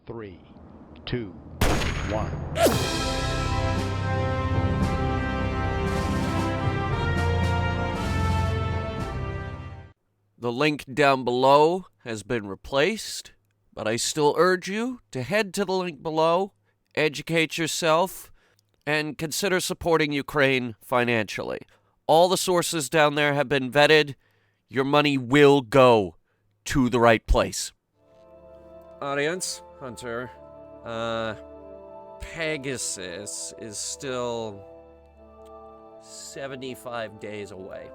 3, 2, 1. The link down below has been replaced, but I still urge you to head to the link below, educate yourself, and consider supporting Ukraine financially. All the sources down there have been vetted. Your money will go to the right place. Audience, Hunter, Pegasus is still 75 days away.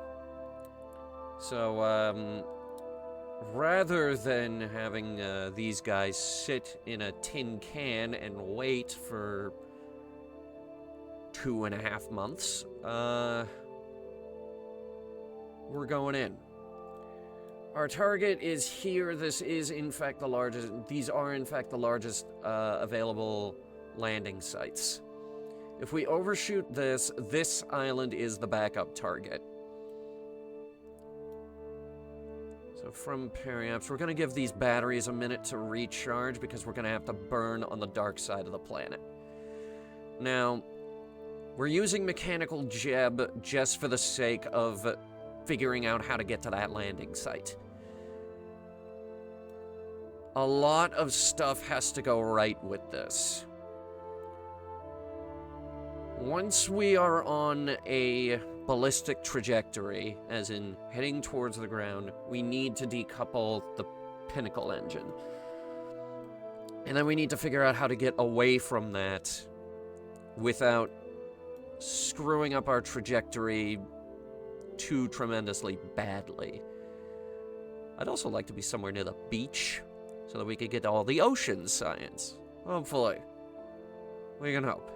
So, rather than having these guys sit in a tin can and wait for 2.5 months, we're going in. Our target is here. This is, in fact, the largest. These are, in fact, the largest available landing sites. If we overshoot this, this island is the backup target. So from Periaps, we're going to give these batteries a minute to recharge because we're going to have to burn on the dark side of the planet. Now, we're using mechanical jeb just for the sake of figuring out how to get to that landing site. A lot of stuff has to go right with this. Once we are on a ballistic trajectory, as in heading towards the ground, we need to decouple the pinnacle engine. And then we need to figure out how to get away from that without screwing up our trajectory too tremendously badly. I'd also like to be somewhere near the beach so that we could get all the ocean science. Hopefully. We can hope.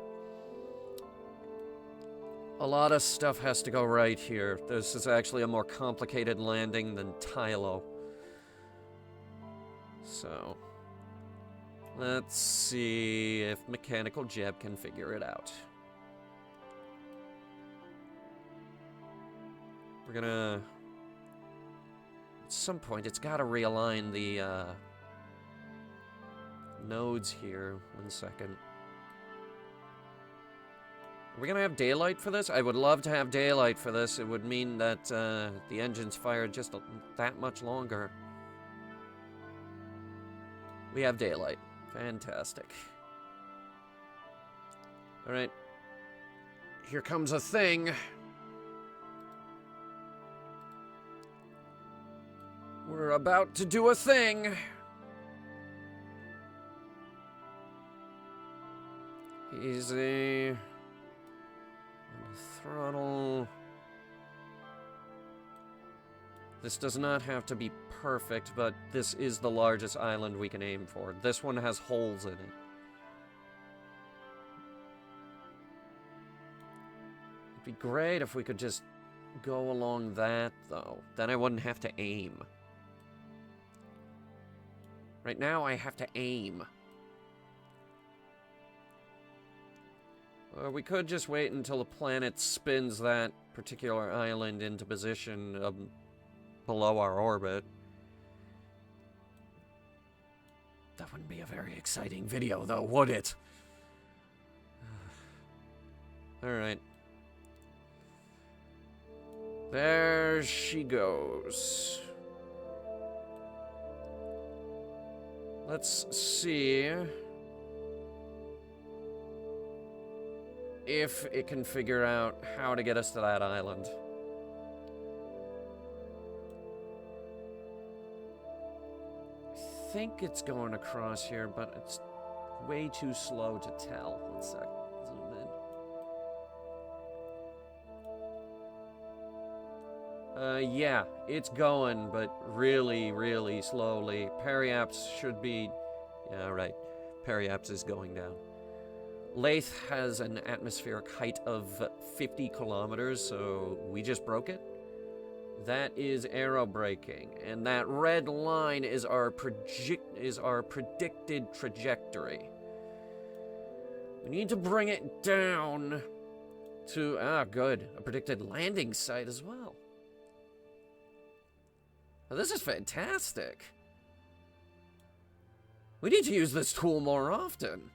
A lot of stuff has to go right here. This is actually a more complicated landing than Tylo. So, let's see if Mechanical Jeb can figure it out. We're gonna... At some point, it's gotta realign the, nodes here. 1 second. Are we gonna have daylight for this? I would love to have daylight for this. It would mean that, the engines fire just that much longer. We have daylight. Fantastic. Alright. Here comes a thing. We're about to do a thing. Easy. Throttle. This does not have to be perfect, but this is the largest island we can aim for. This one has holes in it. It'd be great if we could just go along that, though. Then I wouldn't have to aim. Right now, I have to aim. Or we could just wait until the planet spins that particular island into position below our orbit. That wouldn't be a very exciting video, though, would it? Alright. There she goes. Let's see if it can figure out how to get us to that island. I think it's going across here, but it's way too slow to tell. 1 sec. Zoom in. Yeah, it's going, but really, really slowly. Periaps should be... Yeah, right. Periaps is going down. Lathe has an atmospheric height of 50 kilometers, so we just broke it. That is aerobraking, and that red line is our predicted trajectory. We need to bring it down to, good, a predicted landing site as well. Now, this is fantastic. We need to use this tool more often.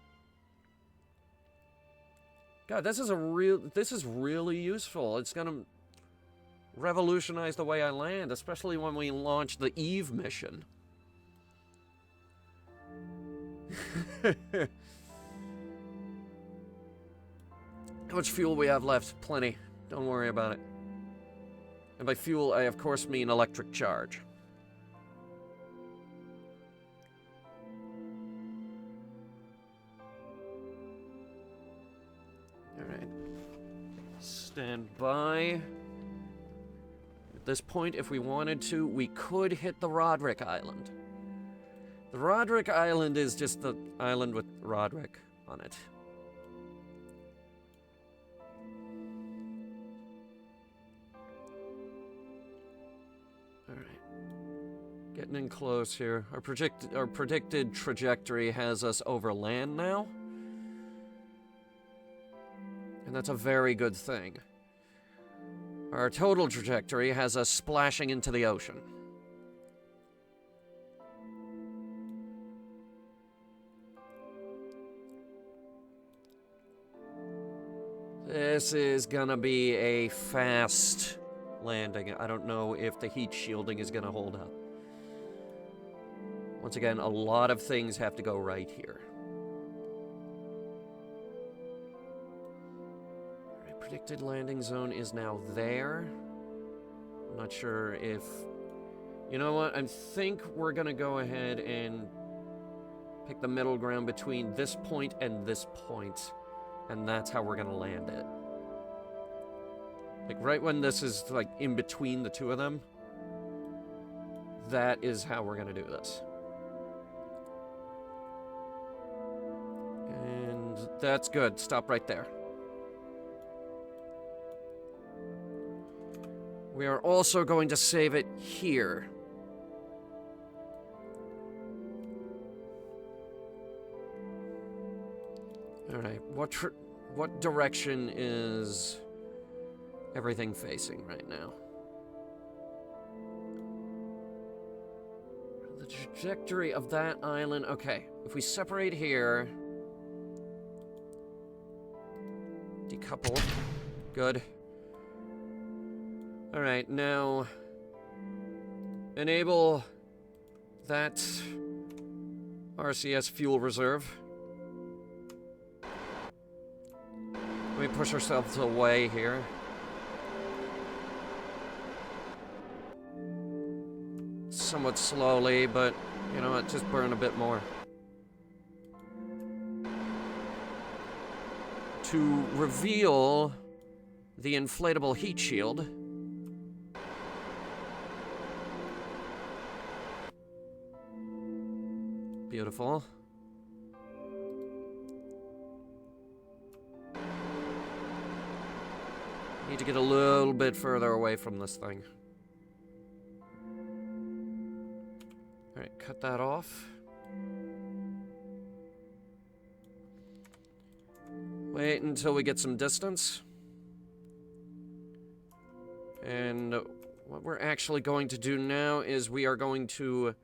God, this is really useful. It's gonna revolutionize the way I land, especially when we launch the Eve mission. How much fuel we have left? Plenty. Don't worry about it. And by fuel, I of course mean electric charge. Alright. Stand by. At this point, if we wanted to, we could hit the Roderick Island. The Roderick Island is just the island with Roderick on it. Alright. Getting in close here. Our predicted trajectory has us over land now. And that's a very good thing. Our total trajectory has us splashing into the ocean. This is gonna be a fast landing. I don't know if the heat shielding is gonna hold up. Once again, a lot of things have to go right here. Alright, predicted landing zone is now there. I'm not sure if... You know what? I think we're gonna go ahead and pick the middle ground between this point and this point. And that's how we're gonna land it. Like, right when this is, like, in between the two of them, that is how we're gonna do this. And that's good. Stop right there. We are also going to save it here. Alright, what direction is everything facing right now? The trajectory of that island... Okay, if we separate here... Decouple. Good. Alright, now... Enable that RCS fuel reserve. Let me push ourselves away here. Somewhat slowly, but you know what? Just burn a bit more. To reveal the inflatable heat shield. Beautiful. Need to get a little bit further away from this thing. Alright, cut that off. Wait until we get some distance. And what we're actually going to do now is we are going to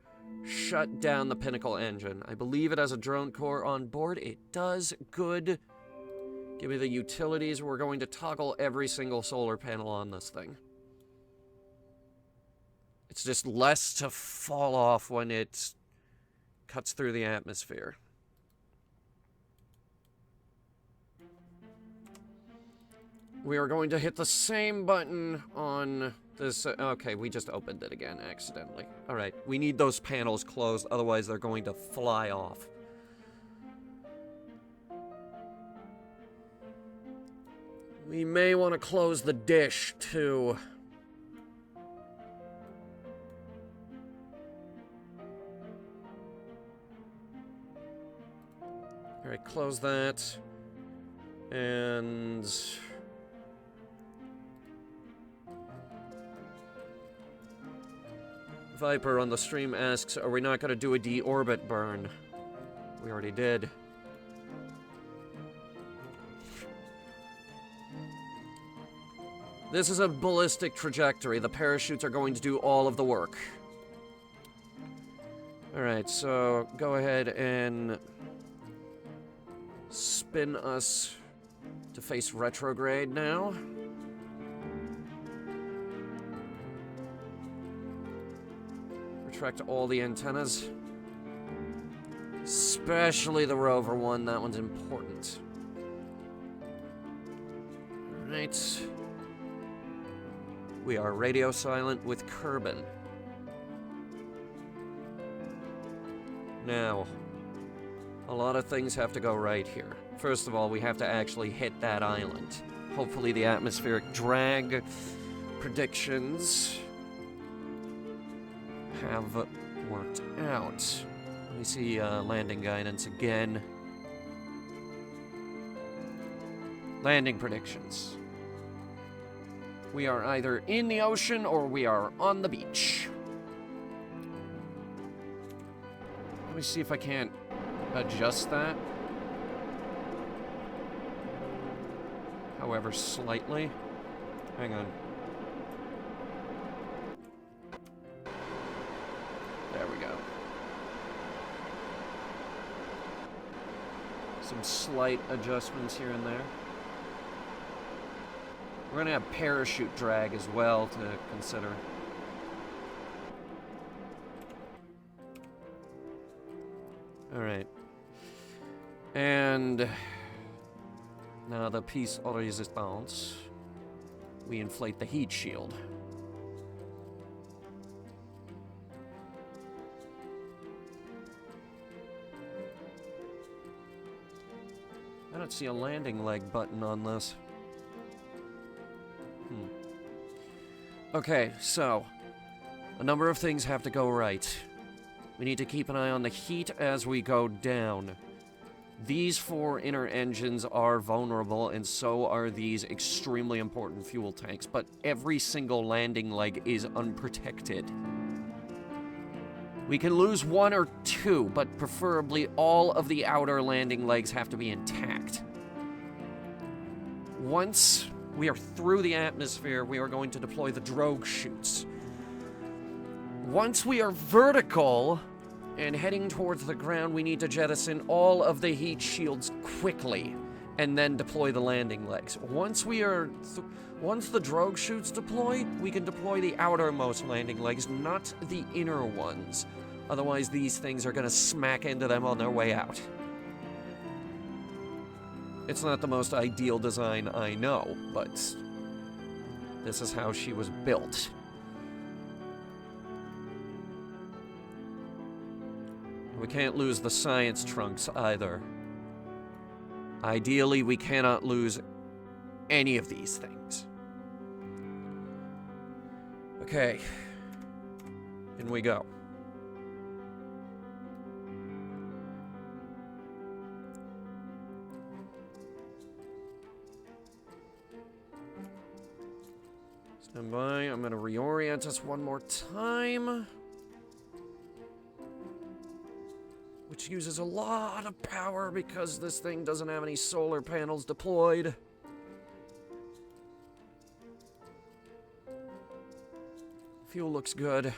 shut down the Pinnacle engine. I believe it has a drone core on board. It does. Good. Give me the utilities. We're going to toggle every single solar panel on this thing. It's just less to fall off when it cuts through the atmosphere. We are going to hit the same button on this... okay, we just opened it again accidentally. Alright, we need those panels closed, otherwise they're going to fly off. We may want to close the dish, too. Alright, close that. And... Viper on the stream asks, are we not going to do a deorbit burn? We already did. This is a ballistic trajectory. The parachutes are going to do all of the work. Alright, so go ahead and spin us to face retrograde now. Retract all the antennas. Especially the rover one, that one's important. Alright. We are radio silent with Kerbin. Now, a lot of things have to go right here. First of all, we have to actually hit that island. Hopefully the atmospheric drag predictions have worked out. Let me see landing guidance again. Landing predictions. We are either in the ocean or we are on the beach. Let me see if I can't adjust that. However, slightly. Hang on. There we go. Some slight adjustments here and there. We're gonna have parachute drag as well to consider. Alright. And now the piece of resistance. We inflate the heat shield. I don't see a landing leg button on this. Okay, so a number of things have to go right. We need to keep an eye on the heat as we go down. These 4 inner engines are vulnerable, and so are these extremely important fuel tanks, but every single landing leg is unprotected. We can lose 1 or 2, but preferably all of the outer landing legs have to be intact. Once we are through the atmosphere, we are going to deploy the drogue chutes. Once we are vertical and heading towards the ground, we need to jettison all of the heat shields quickly and then deploy the landing legs. Once the drogue chutes deploy, we can deploy the outermost landing legs, not the inner ones. Otherwise, these things are going to smack into them on their way out. It's not the most ideal design, I know, but this is how she was built. We can't lose the science trunks either. Ideally, we cannot lose any of these things. Okay. In we go. Stand by. I'm going to reorient us one more time. Which uses a lot of power because this thing doesn't have any solar panels deployed. Fuel looks good.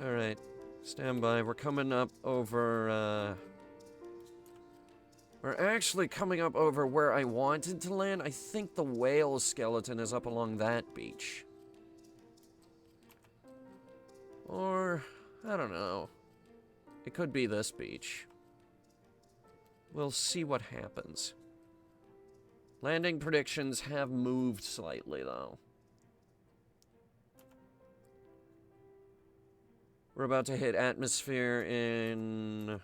Alright. Stand by. We're coming up over, We're actually coming up over where I wanted to land. I think the whale skeleton is up along that beach. Or, I don't know. It could be this beach. We'll see what happens. Landing predictions have moved slightly, though. We're about to hit atmosphere in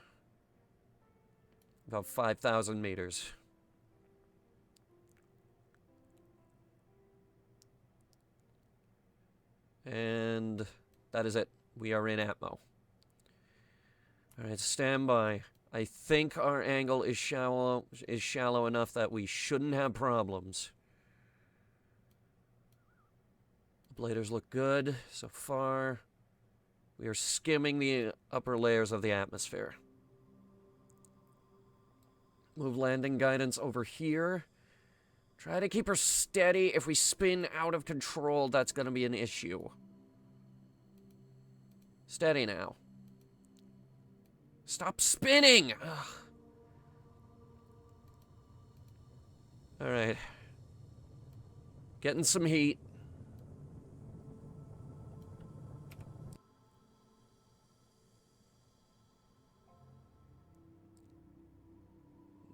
about 5,000 meters. And that is it. We are in atmo. Alright, stand by. I think our angle is shallow enough that we shouldn't have problems. Ablators look good so far. We are skimming the upper layers of the atmosphere. Move landing guidance over here. Try to keep her steady. If we spin out of control, that's going to be an issue. Steady now. Stop spinning! Alright. Getting some heat.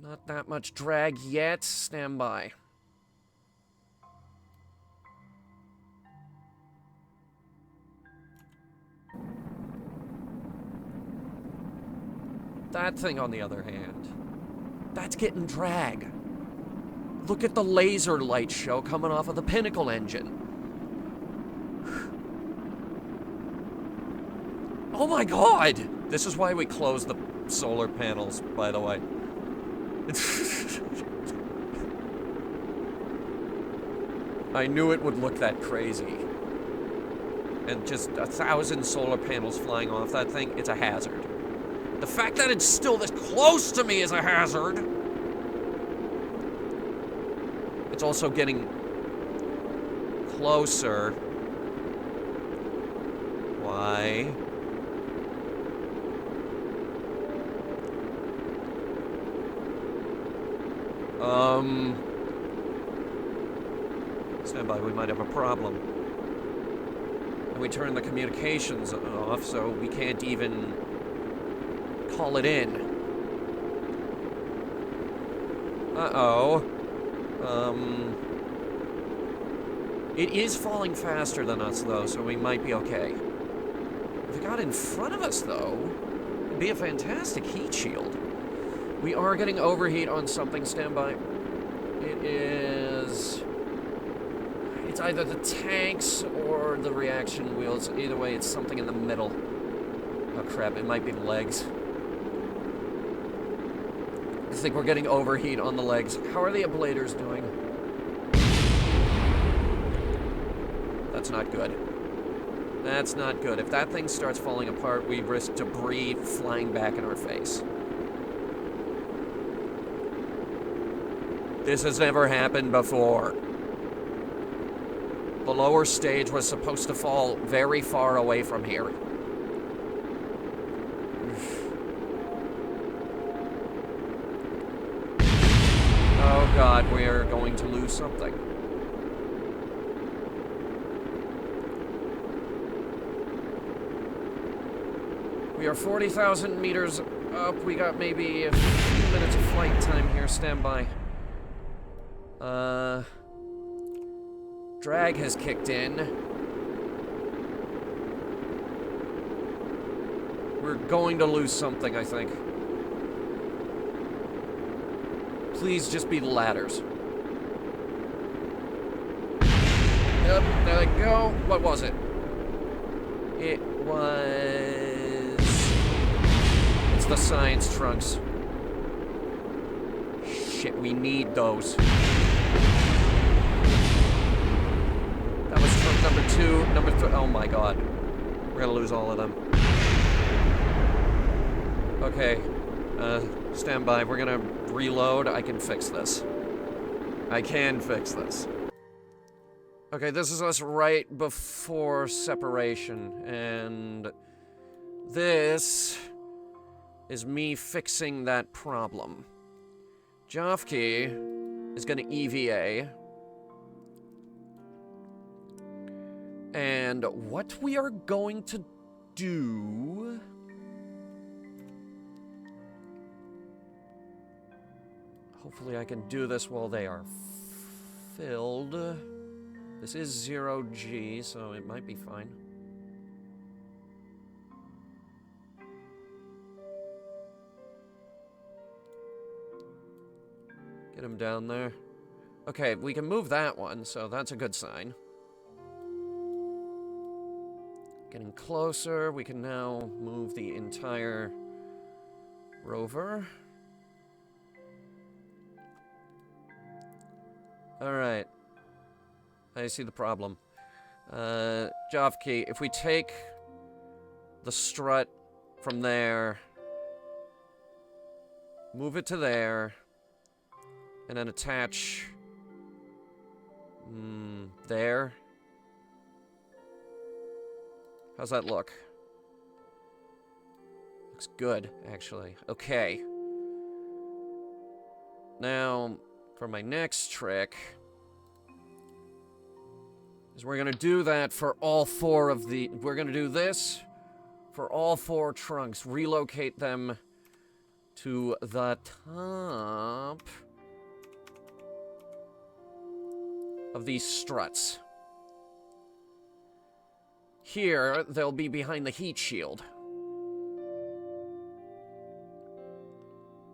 Not that much drag yet. Stand by. That thing, on the other hand, that's getting drag. Look at the laser light show coming off of the Pinnacle engine. Oh my god! This is why we closed the solar panels, by the way. I knew it would look that crazy. And just 1,000 solar panels flying off that thing, it's a hazard. The fact that it's still this close to me is a hazard. It's also getting closer. Why? Stand by, we might have a problem. And we turned the communications off, so we can't even call it in. Uh-oh. It is falling faster than us, though, so we might be okay. If it got in front of us, though, it'd be a fantastic heat shield. We are getting overheat on something. Stand by. It is... It's either the tanks or the reaction wheels. Either way, it's something in the middle. Oh, crap. It might be the legs. I think we're getting overheat on the legs. How are the ablators doing? That's not good. That's not good. If that thing starts falling apart, we risk debris flying back in our face. This has never happened before. The lower stage was supposed to fall very far away from here. Oh god, we are going to lose something. We are 40,000 meters up. We got maybe a few minutes of flight time here. Stand by. Drag has kicked in. We're going to lose something, I think. Please just be the ladders. Yep, there they go. What was it? It was... It's the science trunks. Shit, we need those. That was trunk number 2, number 3. Oh my god. We're gonna lose all of them. Okay. Stand by. We're gonna reload. I can fix this. I can fix this. Okay, this is us right before separation, and this is me fixing that problem. Jofke is gonna EVA. And what we are going to do... Hopefully I can do this while they are filled. This is 0G, so it might be fine. Get him down there. Okay, we can move that one, so that's a good sign. Getting closer, we can now move the entire rover. Alright. I see the problem. Jofke, if we take the strut from there, move it to there, and then attach... there. How's that look? looks good, actually. Okay. Now, for my next trick, is we're gonna do that for all 4 of the... We're gonna do this for all 4 trunks. Relocate them to the top of these struts. Here, they'll be behind the heat shield.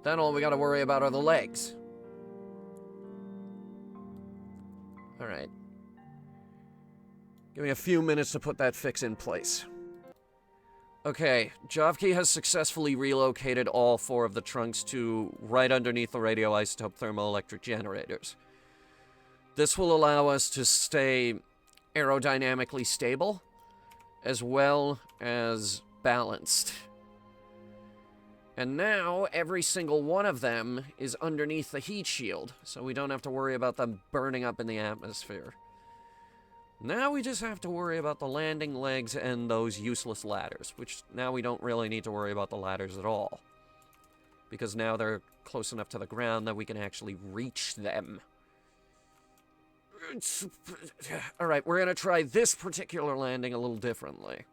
Then all we gotta worry about are the legs. Alright. Give me a few minutes to put that fix in place. Okay, Javki has successfully relocated all 4 of the trunks to right underneath the radioisotope thermoelectric generators. This will allow us to stay aerodynamically stable, as well as balanced. And now, every single one of them is underneath the heat shield, so we don't have to worry about them burning up in the atmosphere. Now we just have to worry about the landing legs and those useless ladders, which now we don't really need to worry about the ladders at all. Because now they're close enough to the ground that we can actually reach them. Alright, we're gonna try this particular landing a little differently.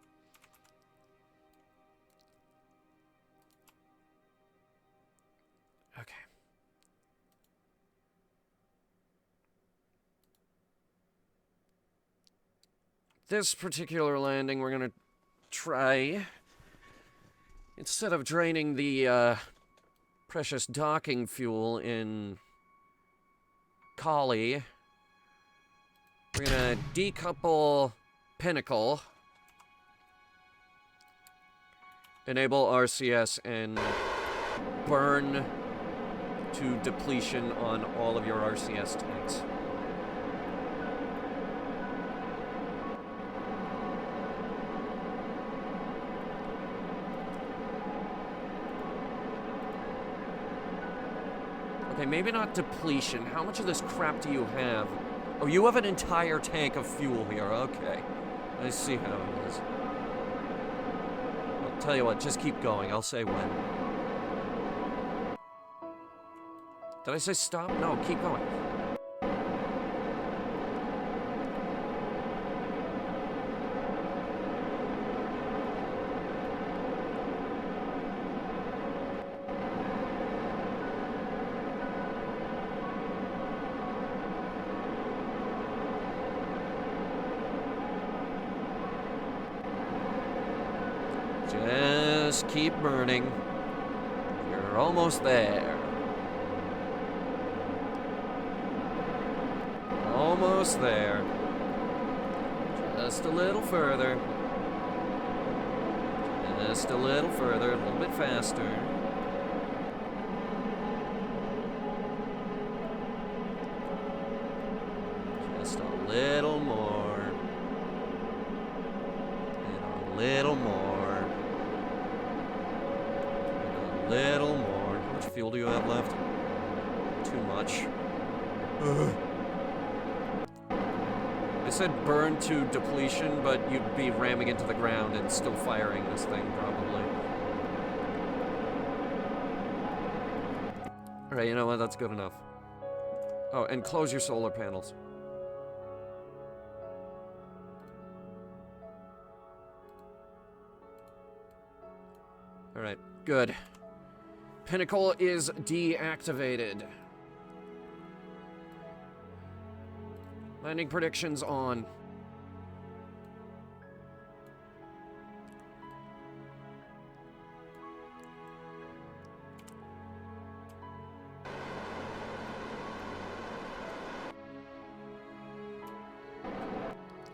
Okay. This particular landing, we're gonna try, instead of draining the precious docking fuel in Kali, we're gonna decouple Pinnacle, enable RCS, and burn to depletion on all of your RCS tanks. Okay, maybe not depletion. How much of this crap do you have? Oh, you have an entire tank of fuel here. Okay. I see how it is. I'll tell you what, just keep going. I'll say when. Did I say stop? No, keep going. Just keep burning. You're almost there. Almost there. Just a little further. Just a little further, a little bit faster. Just a little more. And a little more. And a little more. How much fuel do you have left? Too much. Ugh. I said burn to depletion, but you'd be ramming into the ground and still firing this thing, probably. Alright, you know what? That's good enough. Oh, and close your solar panels. Alright, good. Pinnacle is deactivated. Landing predictions on.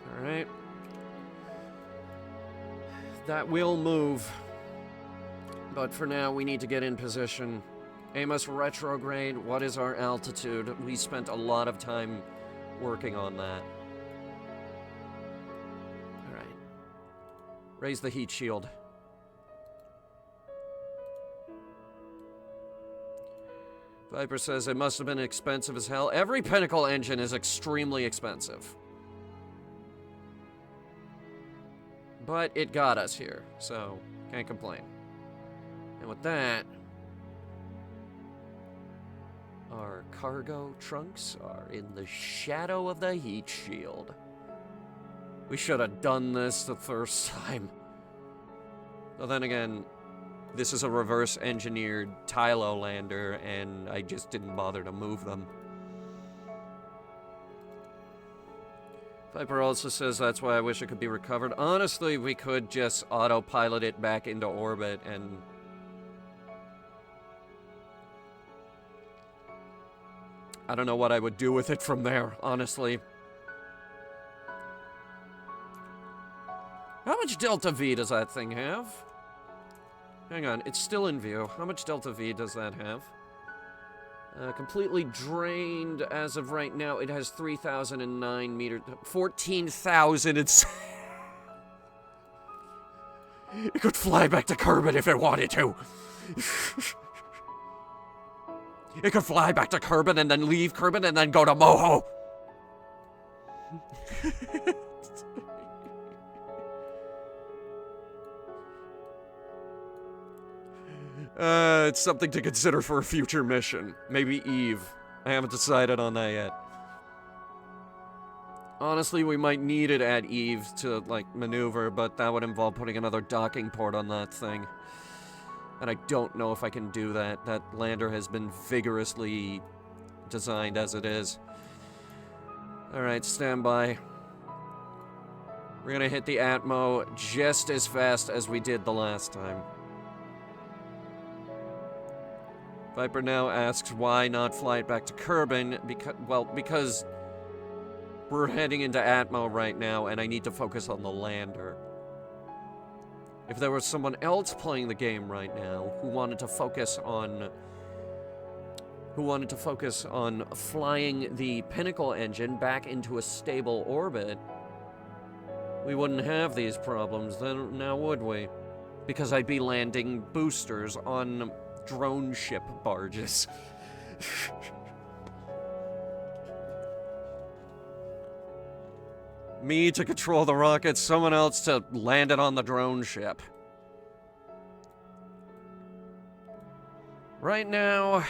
All right. That will move. But for now, we need to get in position. Amos retrograde, what is our altitude? We spent a lot of time working on that. Alright. Raise the heat shield. Viper says it must have been expensive as hell. Every Pinnacle engine is extremely expensive. But it got us here, so can't complain. And with that, our cargo trunks are in the shadow of the heat shield. We should have done this the first time. But then again, this is a reverse engineered Tylo lander, and I just didn't bother to move them. Viper also says that's why I wish it could be recovered. Honestly, we could just autopilot it back into orbit and... I don't know what I would do with it from there, honestly. How much Delta V does that thing have? Hang on, it's still in view. How much Delta V does that have? Completely drained as of right now. It has 3,009 meters. 14,000. It's... It could fly back to Kerbin if it wanted to. It could fly back to Kerbin and then leave Kerbin and then go to Moho. It's something to consider for a future mission. Maybe Eve. I haven't decided on that yet. Honestly, we might need it at Eve to, like, maneuver, but that would involve putting another docking port on that thing. And I don't know if I can do that. That lander has been vigorously designed as it is. Alright, stand by. We're gonna hit the Atmo just as fast as we did the last time. Viper now asks why not fly it back to Kerbin, because we're heading into Atmo right now and I need to focus on the lander. If there was someone else playing the game right now who wanted to focus on flying the Pinnacle engine back into a stable orbit, we wouldn't have these problems then, now would we? Because I'd be landing boosters on drone ship barges. Me to control the rocket, someone else to land it on the drone ship. Right now,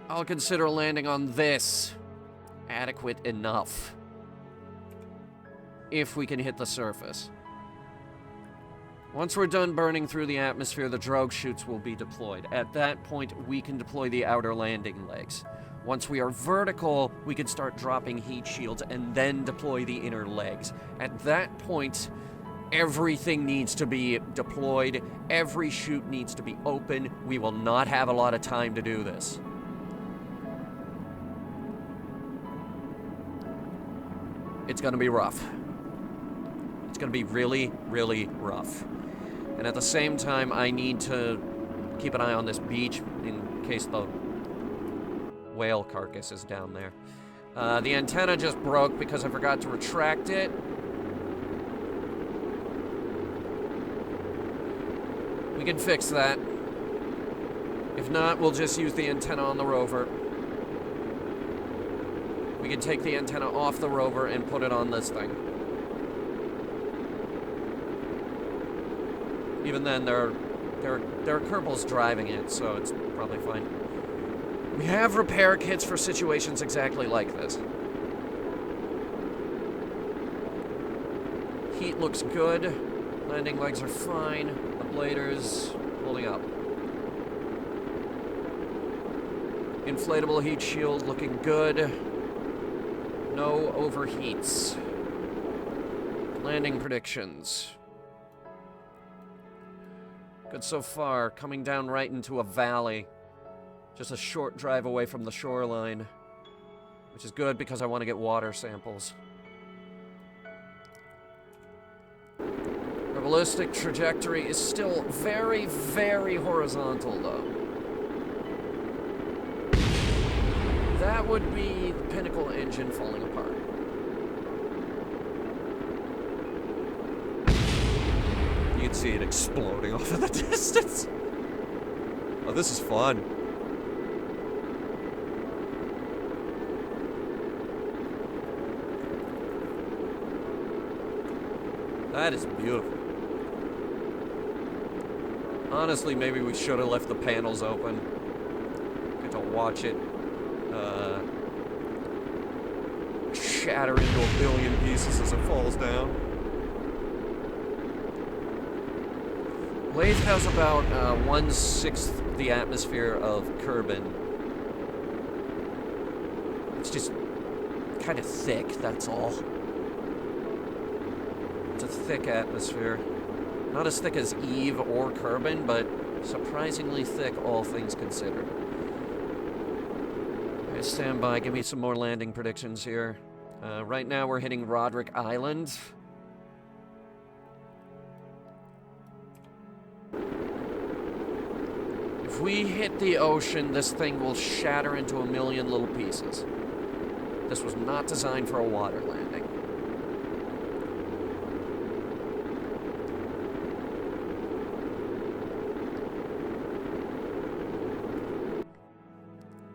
I'll consider landing on this adequate enough if we can hit the surface. Once we're done burning through the atmosphere, the drogue chutes will be deployed. At that point, we can deploy the outer landing legs. Once we are vertical, we can start dropping heat shields and then deploy the inner legs. At that point, everything needs to be deployed. Every chute needs to be open. We will not have a lot of time to do this. It's gonna be rough. It's gonna be really, really rough. And at the same time, I need to keep an eye on this beach in case the whale carcass is down there. The antenna just broke because I forgot to retract it. We can fix that. If not, we'll just use the antenna on the rover. We can take the antenna off the rover and put it on this thing. Even then, there are Kerbals driving it, so it's probably fine. We have repair kits for situations exactly like this. Heat looks good. Landing legs are fine. Ablators holding up. Inflatable heat shield looking good. No overheats. Landing predictions. Good so far. Coming down right into a valley. Just a short drive away from the shoreline. Which is good because I want to get water samples. Our ballistic trajectory is still very, very horizontal, though. That would be the Pinnacle engine falling apart. You can see it exploding off in the distance. Oh, this is fun. That is beautiful. Honestly, maybe we should have left the panels open. Get to watch it shatter into a billion pieces as it falls down. Lathe has about 1/6 the atmosphere of Kerbin. It's just kind of thick, that's all. It's a thick atmosphere. Not as thick as Eve or Kerbin, but surprisingly thick, all things considered. Okay, stand by. Give me some more landing predictions here. Right now we're hitting Roderick Island. If we hit the ocean, this thing will shatter into a million little pieces. This was not designed for a water landing.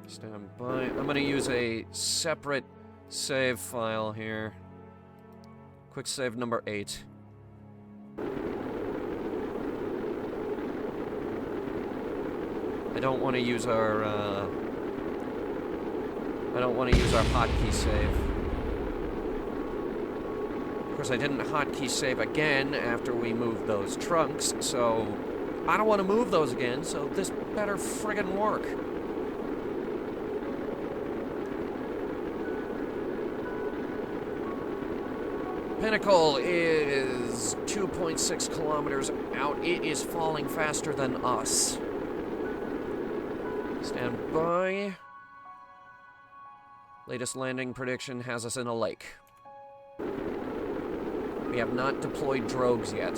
Stand by. I'm going to use a separate save file here. Quick save number 8. I don't want to use our hotkey save. Of course, I didn't hotkey save again after we moved those trunks, so I don't want to move those again, so this better friggin' work. Pinnacle is 2.6 kilometers out. It is falling faster than us. Stand by. Latest landing prediction has us in a lake. We have not deployed drogues yet.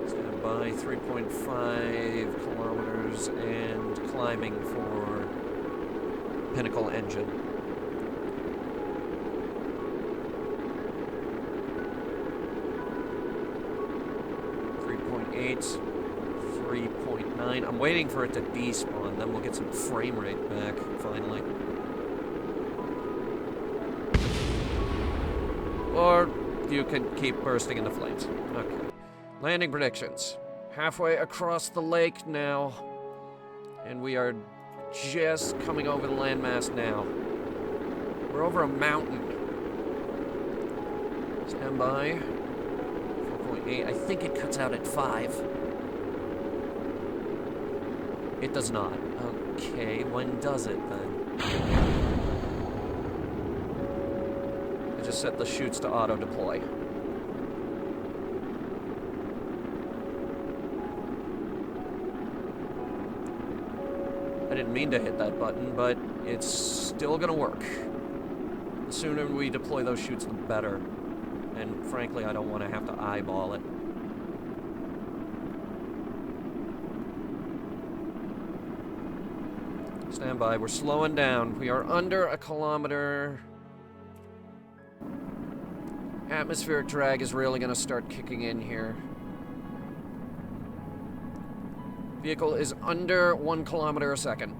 Stand by. 3.5 kilometers and climbing for Pinnacle engine. .8, 3.9. I'm waiting for it to despawn, then we'll get some frame rate back, finally. Or you can keep bursting into flames. Okay. Landing predictions. Halfway across the lake now. And we are just coming over the landmass now. We're over a mountain. Stand by. 4.8. I think it cuts out at 5. It does not. Okay, when does it then? I just set the chutes to auto-deploy. I didn't mean to hit that button, but it's still gonna work. The sooner we deploy those chutes, the better. And frankly, I don't want to have to eyeball it. Stand by. We're slowing down. We are under a kilometer. Atmospheric drag is really going to start kicking in here. Vehicle is under 1 kilometer a second.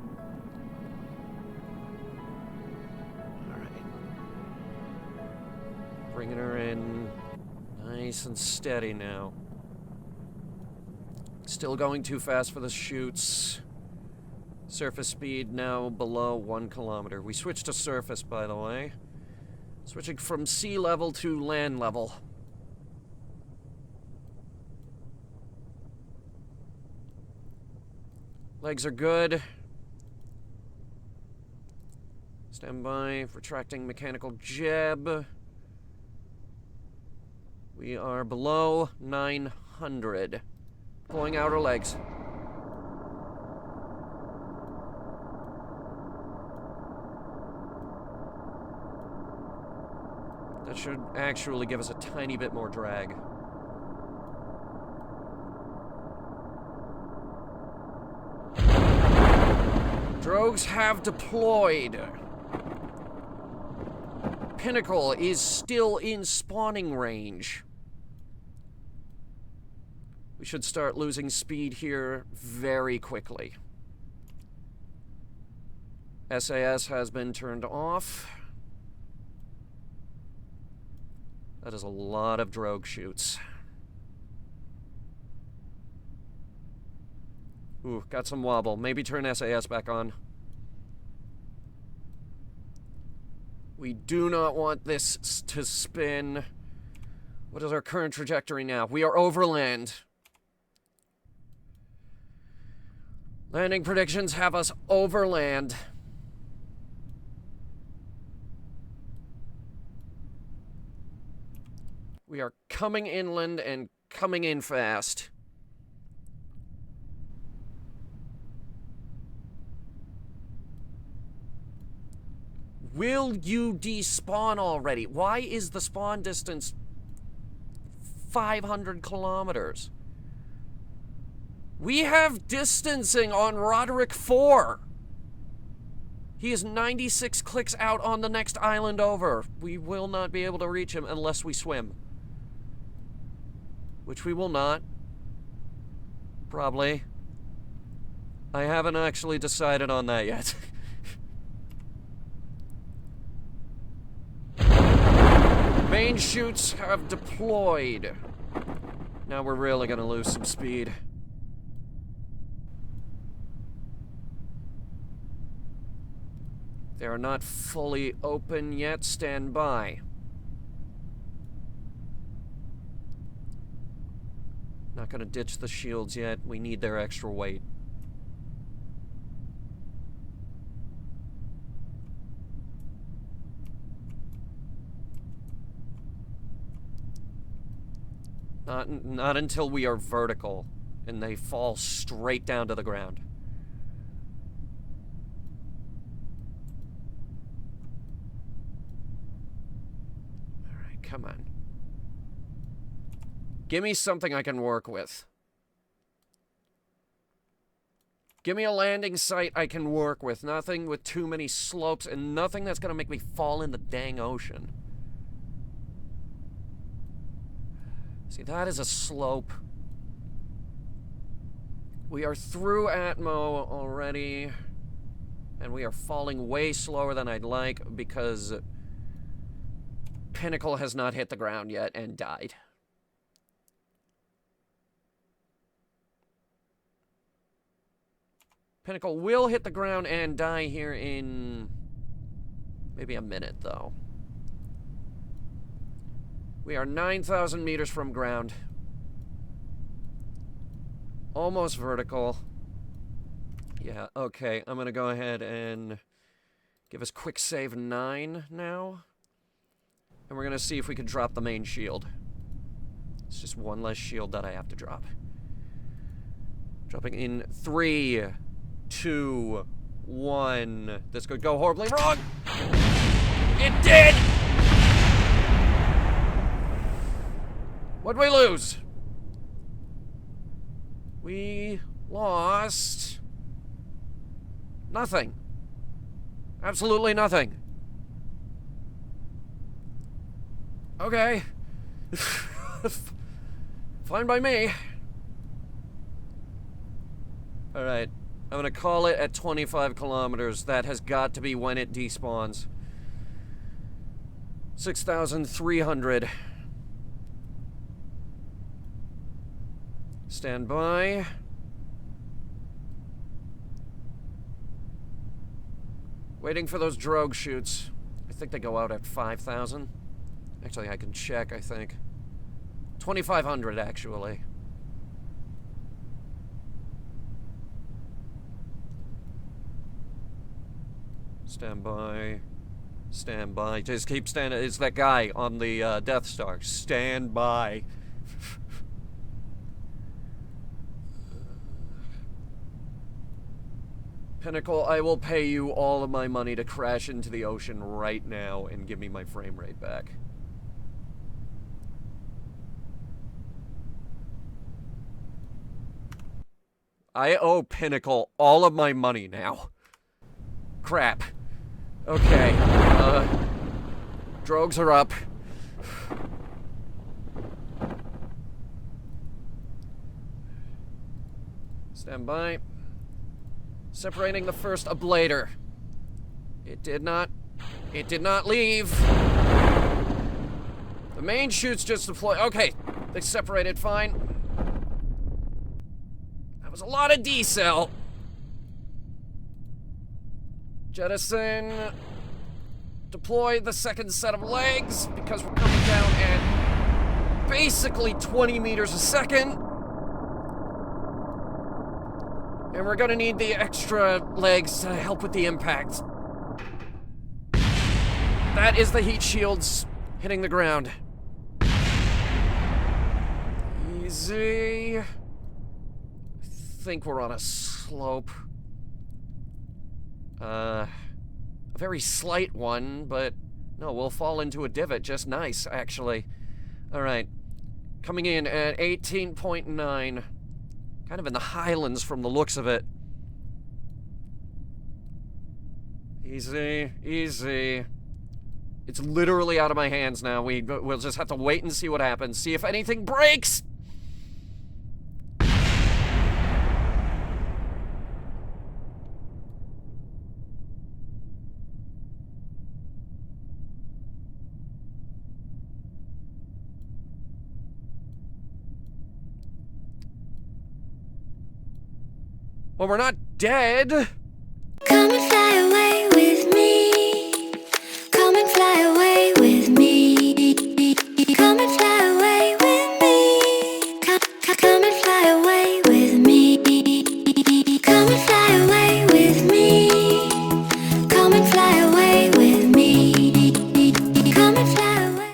Bringing her in nice and steady now. Still going too fast for the chutes. Surface speed now below 1 kilometer. We switched to surface, by the way. Switching from sea level to land level. Legs are good. Stand by. Retracting mechanical jab. We are below 900. Pulling outer legs. That should actually give us a tiny bit more drag. Drogues have deployed. Pinnacle is still in spawning range. We should start losing speed here very quickly. SAS has been turned off. That is a lot of drogue chutes. Ooh, got some wobble. Maybe turn SAS back on. We do not want this to spin. What is our current trajectory now? We are overland. Landing predictions have us overland. We are coming inland and coming in fast. Will you despawn already? Why is the spawn distance 500 kilometers? We have distancing on Roderick 4. He is 96 clicks out on the next island over. We will not be able to reach him unless we swim. Which we will not. Probably. I haven't actually decided on that yet. Main chutes have deployed. Now we're really gonna lose some speed. They are not fully open yet. Stand by. Not gonna ditch the shields yet. We need their extra weight. Not until we are vertical and they fall straight down to the ground. All right, come on. Give me something I can work with. Give me a landing site I can work with. Nothing with too many slopes and nothing that's gonna make me fall in the dang ocean. See, that is a slope. We are through Atmo already, and we are falling way slower than I'd like because Pinnacle has not hit the ground yet and died. Pinnacle will hit the ground and die here in maybe a minute, though. We are 9,000 meters from ground. Almost vertical. Yeah, okay. I'm gonna go ahead and give us quick save 9 now. And we're gonna see if we can drop the main shield. It's just one less shield that I have to drop. Dropping in 3, 2, 1. This could go horribly wrong. It did! What'd we lose? We lost nothing. Absolutely nothing. Okay. Fine by me. Alright. I'm gonna call it at 25 kilometers. That has got to be when it despawns. 6,300. Stand by. Waiting for those drogue chutes. I think they go out at 5,000. Actually, I can check, I think. 2,500, actually. Stand by. Stand by. Just keep standing. It's that guy on the Death Star. Stand by. Pinnacle, I will pay you all of my money to crash into the ocean right now and give me my frame rate back. I owe Pinnacle all of my money now. Crap. Okay. Drogues are up. Stand by. Separating the first ablator. It did not leave. The main chute's just deployed. Okay, they separated fine. That was a lot of decel. Jettison. Deploy the second set of legs because we're coming down at basically 20 meters a second. And we're gonna need the extra legs to help with the impact. That is the heat shields hitting the ground. Easy. I think we're on a slope. A very slight one, but no, we'll fall into a divot just nice, actually. Alright. Coming in at 18.9. Kind of in the highlands from the looks of it. Easy, easy. It's literally out of my hands now. We'll just have to wait and see what happens. See if anything breaks! Well, we're not dead. Coming